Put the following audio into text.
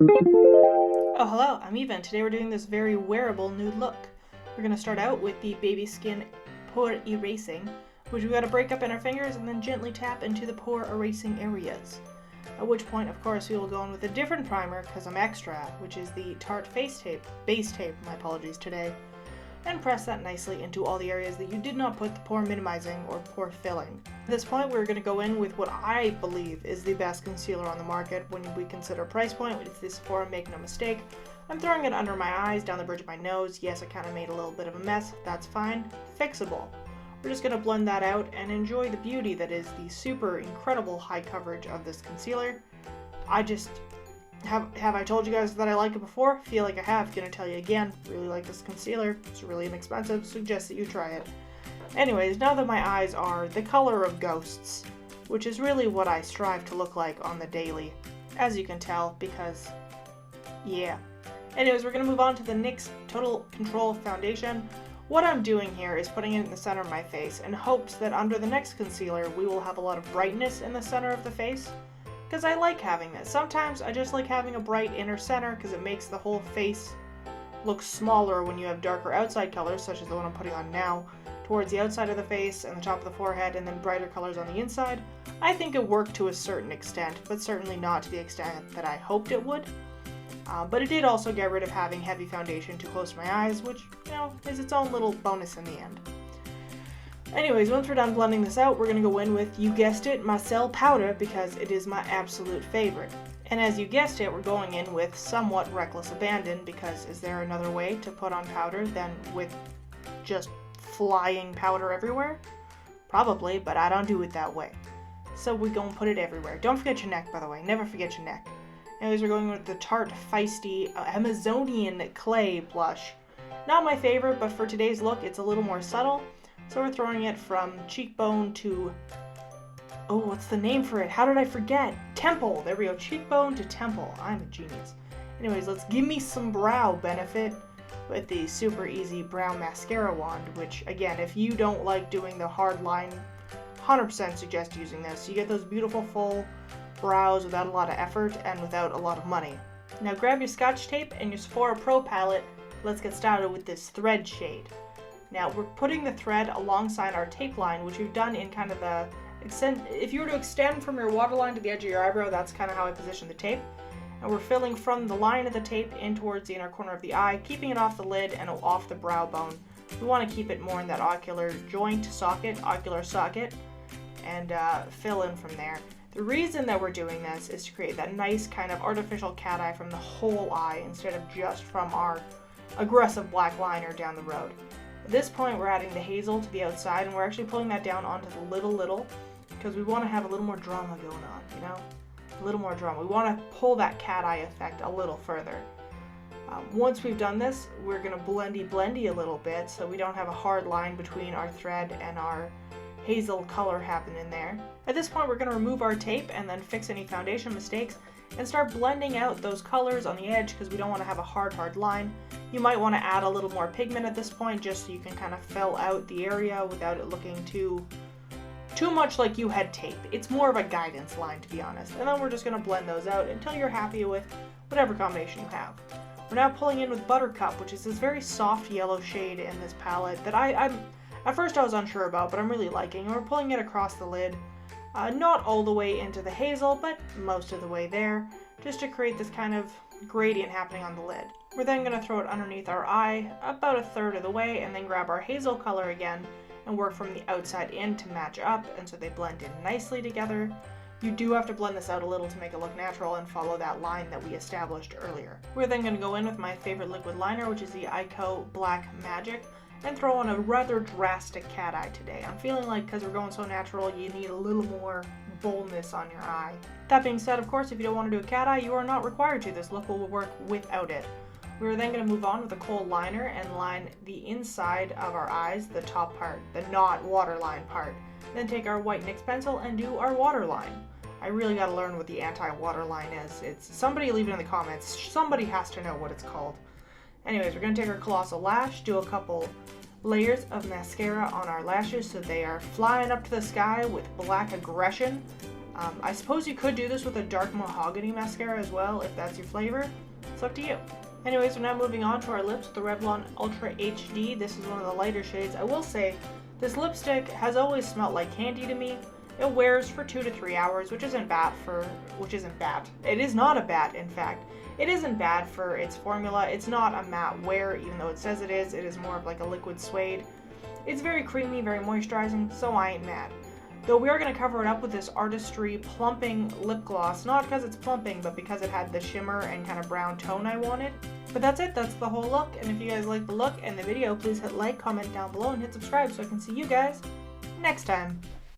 Oh, hello, I'm Eva, and today we're doing this very wearable nude look. We're going to start out with the baby skin pore erasing, which we've got to break up in our fingers and then gently tap into the pore erasing areas. At which point, of course, we will go in with a different primer, because I'm extra, which is the Tarte base tape, my apologies today, and press that nicely into all the areas that you did not put the pore minimizing or pore filling. At this point, we're going to go in with what I believe is the best concealer on the market when we consider price point. It's this Sephora Make No Mistake. I'm throwing it under my eyes, down the bridge of my nose. Yes, I kind of made a little bit of a mess. That's fine. Fixable. We're just going to blend that out and enjoy the beauty that is the super incredible high coverage of this concealer. Have I told you guys that I like it before? Feel like I have. Gonna tell you again. Really like this concealer. It's really inexpensive. Suggest that you try it. Anyways, now that my eyes are the color of ghosts, which is really what I strive to look like on the daily, as you can tell, because, yeah. Anyways, we're gonna move on to the NYX Total Control Foundation. What I'm doing here is putting it in the center of my face in hopes that under the next concealer, we will have a lot of brightness in the center of the face. Because I like having this. Sometimes I just like having a bright inner center because it makes the whole face look smaller when you have darker outside colors, such as the one I'm putting on now, towards the outside of the face and the top of the forehead, and then brighter colors on the inside. I think it worked to a certain extent, but certainly not to the extent that I hoped it would. But it did also get rid of having heavy foundation too close to my eyes, which, you know, is its own little bonus in the end. Anyways, once we're done blending this out, we're going to go in with, you guessed it, my Cell powder, because it is my absolute favorite. And as you guessed it, we're going in with somewhat reckless abandon, because is there another way to put on powder than with just flying powder everywhere? Probably, but I don't do it that way. So we're going to put it everywhere. Don't forget your neck, by the way. Never forget your neck. Anyways, we're going with the Tarte Feisty Amazonian Clay blush. Not my favorite, but for today's look, it's a little more subtle. So we're throwing it from cheekbone to, oh, what's the name for it? How did I forget? Temple. There we go. Cheekbone to temple. I'm a genius. Anyways, let's give me some brow benefit with the super easy brow mascara wand, which, again, if you don't like doing the hard line, 100% suggest using this. You get those beautiful full brows without a lot of effort and without a lot of money. Now grab your Scotch tape and your Sephora Pro palette. Let's get started with this thread shade. Now we're putting the thread alongside our tape line, which we've done in kind of the extend. If you were to extend from your waterline to the edge of your eyebrow, that's kind of how I position the tape. And we're filling from the line of the tape in towards the inner corner of the eye, keeping it off the lid and off the brow bone. We want to keep it more in that ocular socket, and fill in from there. The reason that we're doing this is to create that nice kind of artificial cat eye from the whole eye instead of just from our aggressive black liner down the road. At this point, we're adding the hazel to the outside, and we're actually pulling that down onto the little, because we want to have a little more drama going on, you know? A little more drama. We want to pull that cat eye effect a little further. Once we've done this, we're going to blendy a little bit, so we don't have a hard line between our thread and our hazel color happening there. At this point, we're going to remove our tape and then fix any foundation mistakes and start blending out those colors on the edge because we don't want to have a hard line. You might want to add a little more pigment at this point just so you can kind of fill out the area without it looking too much like you had tape. It's more of a guidance line, to be honest. And then we're just going to blend those out until you're happy with whatever combination you have. We're now pulling in with Buttercup, which is this very soft yellow shade in this palette that at first I was unsure about, but I'm really liking. And we're pulling it across the lid. Not all the way into the hazel, but most of the way there, just to create this kind of gradient happening on the lid. We're then going to throw it underneath our eye about a third of the way, and then grab our hazel color again and work from the outside in to match up, and so they blend in nicely together. You do have to blend this out a little to make it look natural and follow that line that we established earlier. We're then going to go in with my favorite liquid liner, which is the Ico Black Magic, and throw on a rather drastic cat eye today. I'm feeling like because we're going so natural, you need a little more boldness on your eye. That being said, of course, if you don't want to do a cat eye, you are not required to. This look will work without it. We're then going to move on with a kohl liner and line the inside of our eyes, the top part, the not waterline part. Then take our white NYX pencil and do our waterline. I really got to learn what the anti-waterline is. It's somebody leave it in the comments. Somebody has to know what it's called. Anyways, we're going to take our colossal lash, do a couple layers of mascara on our lashes so they are flying up to the sky with black aggression. I suppose you could do this with a dark mahogany mascara as well, if that's your flavor. It's up to you. Anyways, we're now moving on to our lips with the Revlon Ultra HD. This is one of the lighter shades. I will say, this lipstick has always smelled like candy to me. It wears for 2 to 3 hours, which isn't bad. It is not a bad, in fact. It isn't bad for its formula. It's not a matte wear, even though it says it is. It is more of like a liquid suede. It's very creamy, very moisturizing, so I ain't mad. Though we are going to cover it up with this Artistry Plumping Lip Gloss, not because it's plumping, but because it had the shimmer and kind of brown tone I wanted. But that's it, that's the whole look, and if you guys like the look and the video, please hit like, comment down below, and hit subscribe so I can see you guys next time.